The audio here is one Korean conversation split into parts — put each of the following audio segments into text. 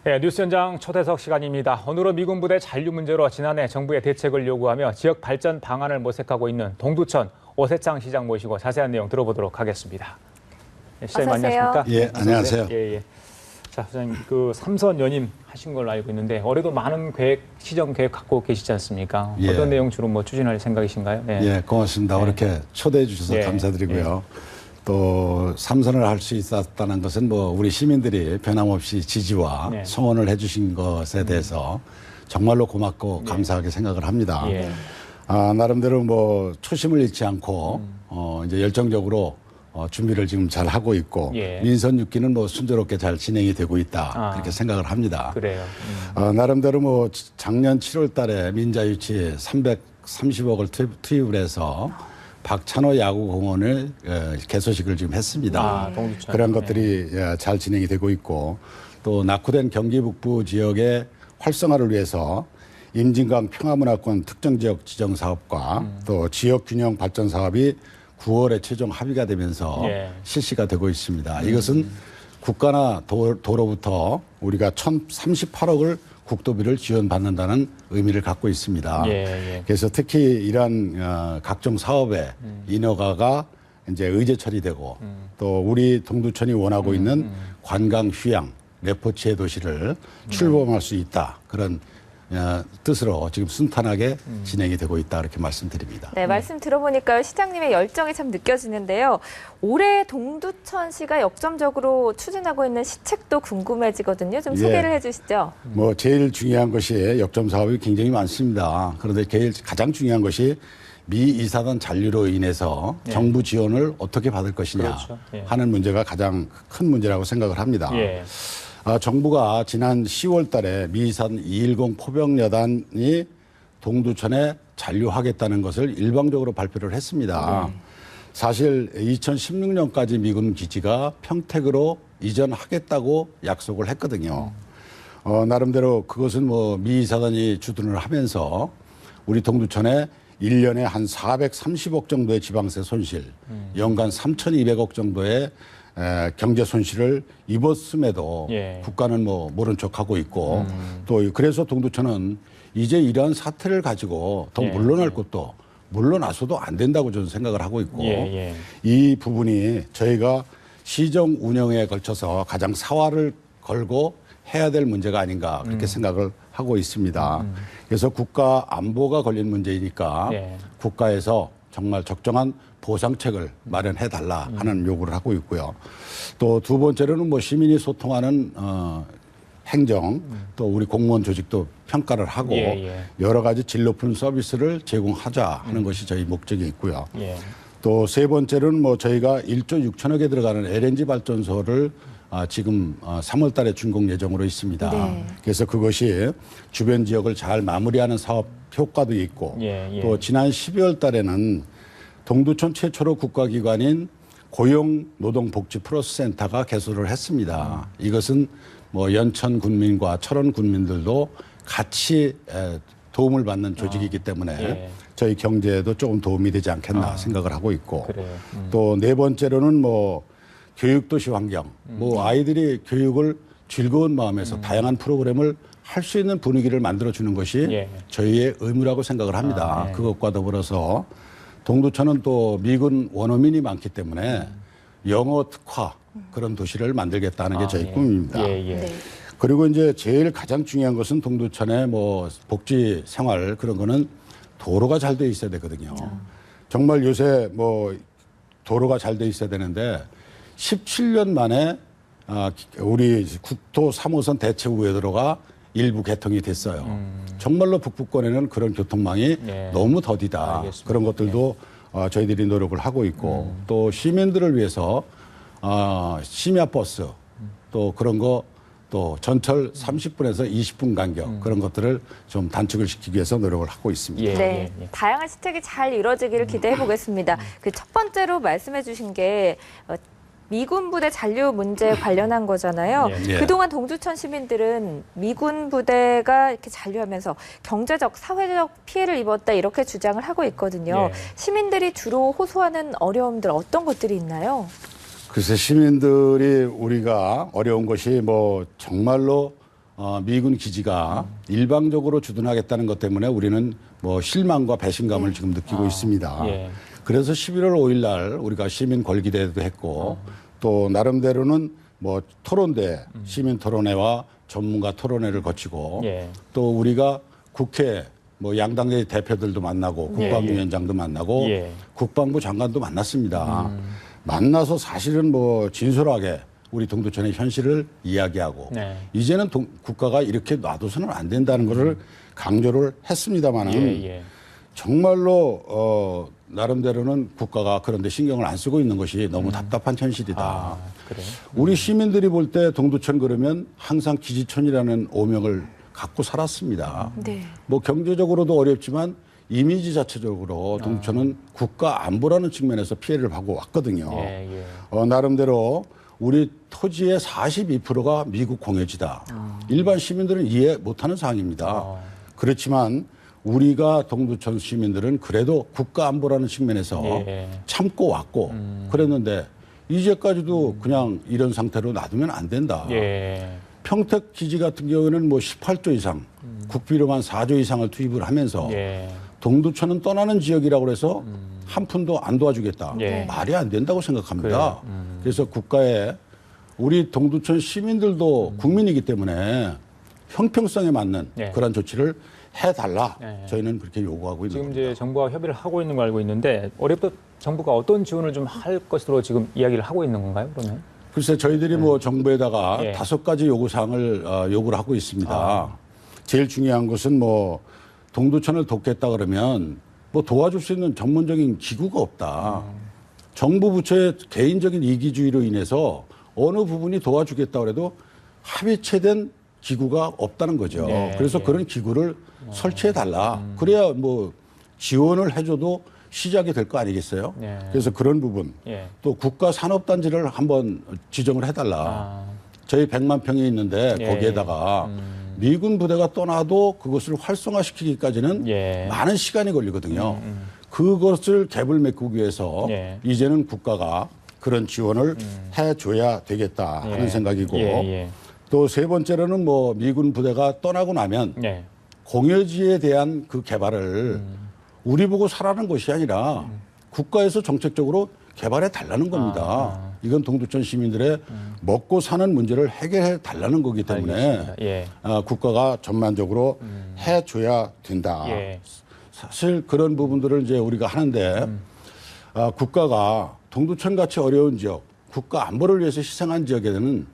네, 뉴스 현장 초대석 시간입니다. 오늘은 미군 부대 잔류 문제로 지난해 정부의 대책을 요구하며 지역 발전 방안을 모색하고 있는 동두천 오세창 시장 모시고 자세한 내용 들어보도록 하겠습니다. 네, 시장님 안녕하십니까? 예, 안녕하세요. 예. 자, 시장님 그 삼선 연임 하신 걸로 알고 있는데 올해도 많은 시정 계획 갖고 계시지 않습니까? 예. 어떤 내용 주로 추진할 생각이신가요? 네. 예, 고맙습니다. 네. 이렇게 초대해 주셔서 예. 감사드리고요. 또 삼선을 할 수 있었다는 것은 우리 시민들이 변함없이 지지와 네. 성원을 해주신 것에 대해서 정말로 고맙고 감사하게 생각을 합니다. 예. 나름대로 초심을 잃지 않고 이제 열정적으로 준비를 지금 잘 하고 있고 예. 민선 6기는 순조롭게 잘 진행이 되고 있다 그렇게 생각을 합니다. 그래요. 나름대로 작년 7월 달에 민자유치 330억을 투입을 해서 박찬호 야구공원을 개소식을 지금 했습니다. 동두천. 그런 것들이 잘 진행이 되고 있고 또 낙후된 경기 북부 지역의 활성화를 위해서 임진강 평화문화권 특정지역 지정 사업과 또 지역 균형 발전 사업이 9월에 최종 합의가 되면서 실시가 되고 있습니다. 이것은 국가나 도로부터 우리가 1,038억을 국도비를 지원받는다는 의미를 갖고 있습니다. 그래서 특히 이러한 각종 사업에 인허가가 이제 의제 처리되고 또 우리 동두천이 원하고 있는 관광 휴양 레포츠의 도시를 출범할 수 있다. 그런 뜻으로 지금 순탄하게 진행이 되고 있다 이렇게 말씀드립니다. 네, 말씀 들어보니까 시장님의 열정이 참 느껴지는데요. 올해 동두천시가 역점적으로 추진하고 있는 시책도 궁금해지거든요. 좀 소개를 해주시죠. 제일 중요한 것이 역점 사업이 굉장히 많습니다. 그런데 가장 중요한 것이 미 이사단 잔류로 인해서 정부 지원을 어떻게 받을 것이냐 하는 문제가 가장 큰 문제라고 생각을 합니다. 정부가 지난 10월 달에 미이사단 210 포병여단이 동두천에 잔류하겠다는 것을 일방적으로 발표를 했습니다. 사실 2016년까지 미군 기지가 평택으로 이전하겠다고 약속을 했거든요. 나름대로 그것은 미이사단이 주둔을 하면서 우리 동두천에 1년에 한 430억 정도의 지방세 손실, 연간 3,200억 정도의 경제 손실을 입었음에도 국가는 모른 척하고 있고 또 그래서 동두천은 이제 이러한 사태를 가지고 더 물러날 것도 물러나서도 안 된다고 저는 생각을 하고 있고 이 부분이 저희가 시정 운영에 걸쳐서 가장 사활을 걸고 해야 될 문제가 아닌가 그렇게 생각을 하고 있습니다. 그래서 국가 안보가 걸린 문제이니까 국가에서 정말 적정한 보상책을 마련해달라 하는 요구를 하고 있고요. 또 두 번째로는 시민이 소통하는 행정 또 우리 공무원 조직도 평가를 하고 여러 가지 질 높은 서비스를 제공하자 하는 것이 저희 목적이 있고요. 또 세 번째로는 저희가 1조 6천억에 들어가는 LNG 발전소를 지금 3월 달에 준공 예정으로 있습니다. 그래서 그것이 주변 지역을 잘 마무리하는 사업 효과도 있고 또 지난 12월 달에는 동두천 최초로 국가기관인 고용노동복지플러스센터가 개소를 했습니다. 이것은 연천 군민과 철원 군민들도 같이 도움을 받는 조직이기 때문에 저희 경제에도 조금 도움이 되지 않겠나 생각을 하고 있고 또 네 번째로는 교육도시 환경, 아이들이 교육을 즐거운 마음에서 다양한 프로그램을 할 수 있는 분위기를 만들어주는 것이 저희의 의무라고 생각을 합니다. 그것과 더불어서 동두천은 또 미군 원어민이 많기 때문에 영어 특화 그런 도시를 만들겠다는 게 저희 꿈입니다. 그리고 이제 제일 가장 중요한 것은 동두천의 복지 생활 그런 거는 도로가 잘 돼 있어야 되거든요. 정말 요새 도로가 잘 돼 있어야 되는데 17년 만에 우리 국토 3호선 대체우회도로가 일부 개통이 됐어요. 정말로 북부권에는 그런 교통망이 너무 더디다. 알겠습니다. 그런 것들도 저희들이 노력을 하고 있고 또 시민들을 위해서 심야버스 또 그런 거 또 전철 30분에서 20분 간격 그런 것들을 좀 단축을 시키기 위해서 노력을 하고 있습니다. 다양한 시책이 잘 이루어지기를 기대해 보겠습니다. 그 첫 번째로 말씀해 주신 게 미군 부대 잔류 문제 관련한 거잖아요. 그동안 동두천 시민들은 미군 부대가 이렇게 잔류하면서 경제적, 사회적 피해를 입었다 이렇게 주장을 하고 있거든요. 시민들이 주로 호소하는 어려움들 어떤 것들이 있나요? 글쎄 시민들이 우리가 어려운 것이 정말로 미군 기지가 일방적으로 주둔하겠다는 것 때문에 우리는 뭐 실망과 배신감을 지금 느끼고 있습니다. 예. 그래서 11월 5일 날 우리가 시민 걸기대회도 했고 또 나름대로는 뭐 토론대, 시민 토론회와 전문가 토론회를 거치고 예. 또 우리가 국회 뭐 양당의 대표들도 만나고 국방위원장도 만나고 예. 국방부 장관도 만났습니다. 만나서 사실은 뭐 진솔하게 우리 동두천의 현실을 이야기하고 네. 이제는 국가가 이렇게 놔둬서는 안 된다는 것을 강조를 했습니다마는 예. 정말로 나름대로는 국가가 그런데 신경을 안 쓰고 있는 것이 너무 답답한 현실이다. 그래요? 우리 시민들이 볼 때 동두천 그러면 항상 기지촌이라는 오명을 갖고 살았습니다. 네. 뭐 경제적으로도 어렵지만 이미지 자체적으로 동두천은 국가 안보라는 측면에서 피해를 받고 왔거든요. 예. 나름대로 우리 토지의 42%가 미국 공여지다. 일반 시민들은 이해 못하는 사항입니다. 그렇지만 우리가 동두천 시민들은 그래도 국가 안보라는 측면에서 예. 참고 왔고 그랬는데 이제까지도 그냥 이런 상태로 놔두면 안 된다. 예. 평택 기지 같은 경우에는 뭐 18조 이상, 국비로만 4조 이상을 투입을 하면서 예. 동두천은 떠나는 지역이라고 해서 한 푼도 안 도와주겠다. 예. 말이 안 된다고 생각합니다. 그래요. 그래서 국가에 우리 동두천 시민들도 국민이기 때문에 형평성에 맞는 예. 그런 조치를 해달라. 예. 저희는 그렇게 요구하고 있는 지금 겁니다. 이제 정부와 협의를 하고 있는 걸 알고 있는데 올해부터 정부가 어떤 지원을 좀 할 것으로 지금 이야기를 하고 있는 건가요? 그러면? 글쎄 저희들이 뭐 정부에다가 예. 5가지 요구사항을 요구를 하고 있습니다. 제일 중요한 것은 뭐 동두천을 돕겠다 그러면 뭐 도와줄 수 있는 전문적인 기구가 없다. 정부 부처의 개인적인 이기주의로 인해서 어느 부분이 도와주겠다 그래도 합의체된 기구가 없다는 거죠. 네, 그래서 예. 그런 기구를 설치해 달라. 그래야 뭐 지원을 해줘도 시작이 될 거 아니겠어요? 네. 그래서 그런 부분. 예. 또 국가 산업단지를 한번 지정을 해달라. 저희 100만 평이 있는데 예. 거기에다가 미군 부대가 떠나도 그것을 활성화시키기까지는 예. 많은 시간이 걸리거든요. 그것을 갭을 메꾸기 위해서 예. 이제는 국가가 그런 지원을 해줘야 되겠다 하는 예. 생각이고 예. 또 세 번째로는 뭐 미군 부대가 떠나고 나면 예. 공여지에 대한 그 개발을 우리 보고 살라는 것이 아니라 국가에서 정책적으로 개발해 달라는 겁니다. 이건 동두천 시민들의 먹고 사는 문제를 해결해 달라는 거기 때문에 알겠습니다. 예. 국가가 전반적으로 해줘야 된다. 예. 사실 그런 부분들을 이제 우리가 하는데 국가가 동두천 같이 어려운 지역, 국가 안보를 위해서 희생한 지역에는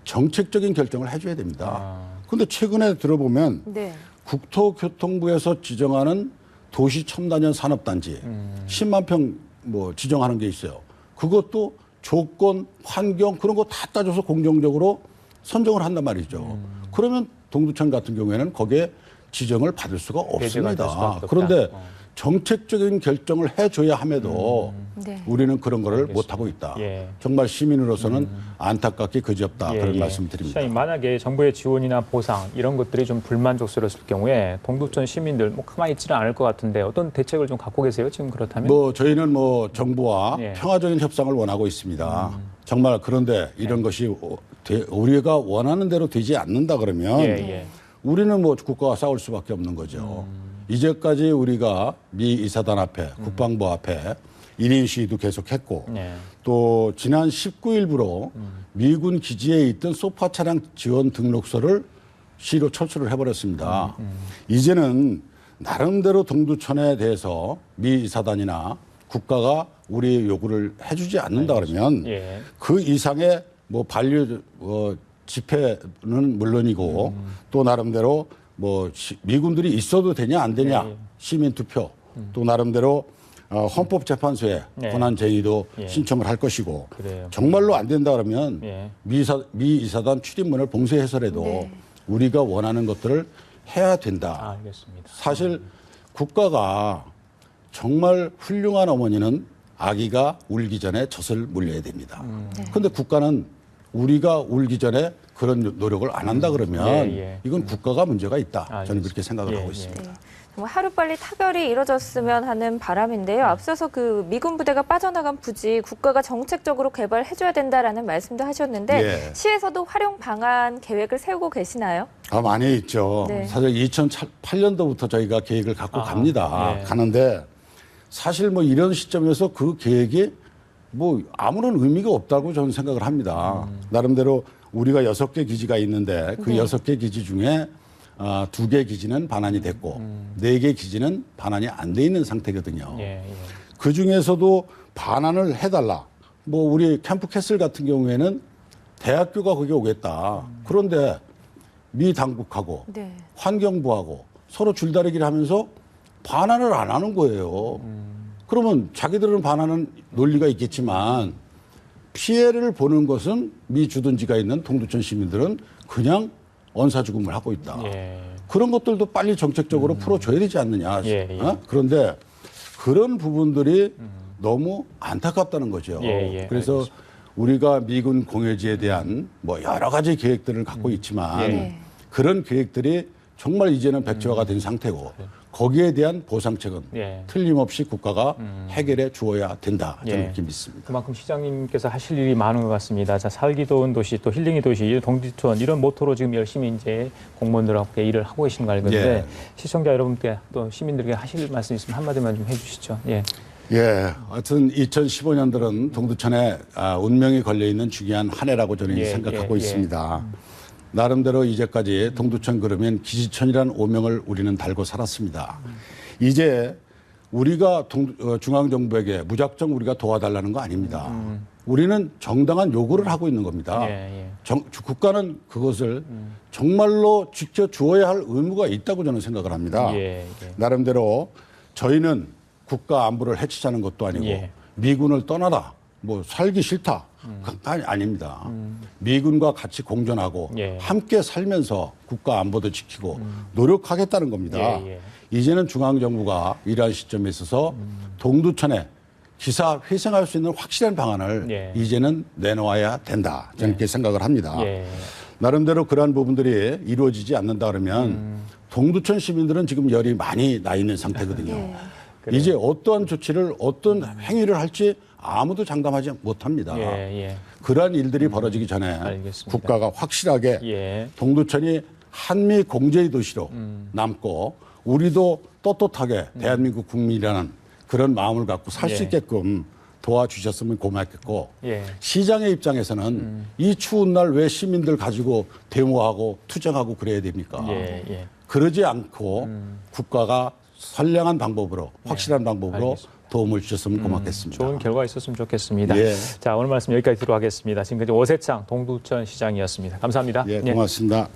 정책적인 결정을 해줘야 됩니다. 그런데 최근에 들어보면 네. 국토교통부에서 지정하는 도시 첨단형 산업단지 10만 평 뭐 지정하는 게 있어요. 그것도 조건, 환경 그런 거 다 따져서 공정적으로 선정을 한단 말이죠. 그러면 동두천 같은 경우에는 거기에 지정을 받을 수가 배제가 될 수밖에 없습니다. 없다. 그런데 정책적인 결정을 해줘야 함에도 네. 우리는 그런 거를 못하고 있다. 예. 정말 시민으로서는 안타깝게 그지없다. 그런 말씀 드립니다. 시장님, 만약에 정부의 지원이나 보상 이런 것들이 좀 불만족스러웠을 경우에 동두천 시민들 뭐 가만히 있지는 않을 것 같은데 어떤 대책을 좀 갖고 계세요? 지금 그렇다면? 뭐 저희는 뭐 정부와 예. 평화적인 협상을 원하고 있습니다. 정말 그런데 이런 것이 우리가 원하는 대로 되지 않는다 그러면 예. 우리는 뭐 국가와 싸울 수밖에 없는 거죠. 이제까지 우리가 미 이사단 앞에 국방부 앞에 1인 시위도 계속했고 네. 또 지난 19일부로 미군 기지에 있던 소파 차량 지원 등록서를 시로 철수를 해버렸습니다. 이제는 나름대로 동두천에 대해서 미 이사단이나 국가가 우리의 요구를 해주지 않는다 그러면 예. 그 이상의 뭐 반려 집회는 물론이고 또 나름대로 뭐 미군들이 있어도 되냐 안 되냐 예. 시민 투표 또 나름대로 헌법재판소에 네. 권한 제의도 예. 신청을 할 것이고 그래요. 정말로 안 된다 그러면 예. 미 이사단 출입문을 봉쇄해서라도 네. 우리가 원하는 것들을 해야 된다. 알겠습니다. 사실 국가가 정말 훌륭한 어머니는 아기가 울기 전에 젖을 물려야 됩니다. 그런데 국가는 우리가 울기 전에 그런 노력을 안 한다 그러면 예. 이건 국가가 문제가 있다. 저는 알겠습니다. 그렇게 생각을 예, 하고 예. 있습니다. 네. 정말 하루빨리 타결이 이뤄졌으면 하는 바람인데요. 앞서서 그 미군 부대가 빠져나간 부지 국가가 정책적으로 개발해줘야 된다라는 말씀도 하셨는데 예. 시에서도 활용 방안 계획을 세우고 계시나요? 많이 있죠. 네. 사실 2008년도부터 저희가 계획을 갖고 갑니다. 네. 가는데 사실 뭐 이런 시점에서 그 계획이 뭐 아무런 의미가 없다고 저는 생각을 합니다. 나름대로 우리가 6개 기지가 있는데 그 6개 기지 중에 2개 기지는 반환이 됐고 4개 기지는 반환이 안 돼 있는 상태거든요. 예, 예. 그 중에서도 반환을 해달라. 뭐 우리 캠프 캐슬 같은 경우에는 대학교가 거기 오겠다. 그런데 미 당국하고 네. 환경부하고 서로 줄다리기를 하면서 반환을 안 하는 거예요. 그러면 자기들은 반환은 논리가 있겠지만 피해를 보는 것은 미 주둔지가 있는 동두천 시민들은 그냥 언사죽음을 하고 있다. 예. 그런 것들도 빨리 정책적으로 풀어줘야 되지 않느냐. 예, 예. 그런데 그런 부분들이 너무 안타깝다는 거죠. 예, 예, 그래서 알겠습니다. 우리가 미군 공여지에 대한 뭐 여러 가지 계획들을 갖고 있지만 예. 그런 계획들이 정말 이제는 백지화가 된 상태고 거기에 대한 보상책은 예. 틀림없이 국가가 해결해 주어야 된다. 저는 예. 그렇게 믿습니다. 그만큼 시장님께서 하실 일이 많은 것 같습니다. 자, 살기 좋은 도시, 또 힐링의 도시, 동두천 이런 모토로 지금 열심히 이제 공무원들하고 일을 하고 계신 거 알건데 예. 시청자 여러분께 또 시민들에게 하실 말씀 있으면 한마디만 좀 해주시죠. 예. 예, 하여튼 2015년들은 동두천에 운명이 걸려있는 중요한 한 해라고 저는 예, 생각하고 예, 있습니다. 나름대로 이제까지 동두천 그러면 기지천이라는 오명을 우리는 달고 살았습니다. 이제 우리가 중앙정부에게 무작정 우리가 도와달라는 거 아닙니다. 우리는 정당한 요구를 하고 있는 겁니다. 예, 예. 국가는 그것을 정말로 지켜주어야 할 의무가 있다고 저는 생각을 합니다. 예, 예. 나름대로 저희는 국가 안보를 해치자는 것도 아니고 예. 미군을 떠나라, 뭐 살기 싫다, 아닙니다. 미군과 같이 공존하고 예. 함께 살면서 국가 안보도 지키고 노력하겠다는 겁니다. 예, 예. 이제는 중앙정부가 이러한 시점에 있어서 동두천에 기사 회생할 수 있는 확실한 방안을 예. 이제는 내놓아야 된다. 저는 그렇게 생각을 합니다. 예. 나름대로 그러한 부분들이 이루어지지 않는다 그러면 동두천 시민들은 지금 열이 많이 나 있는 상태거든요. 예. 이제 어떠한 조치를 어떤 행위를 할지 아무도 장담하지 못합니다. 예, 예. 그러한 일들이 벌어지기 전에 알겠습니다. 국가가 확실하게 예. 동두천이 한미 공제의 도시로 남고 우리도 떳떳하게 대한민국 국민이라는 그런 마음을 갖고 살 수 예. 있게끔 도와주셨으면 고맙겠고 예. 시장의 입장에서는 이 추운 날 왜 시민들 가지고 데모하고 투쟁하고 그래야 됩니까? 예, 예. 그러지 않고 국가가 선량한 방법으로 확실한 방법으로 알겠습니다. 도움을 주셨으면 고맙겠습니다. 좋은 결과 있었으면 좋겠습니다. 예. 자, 오늘 말씀 여기까지 들어가겠습니다. 지금까지 오세창 동두천 시장이었습니다. 감사합니다. 예, 고맙습니다.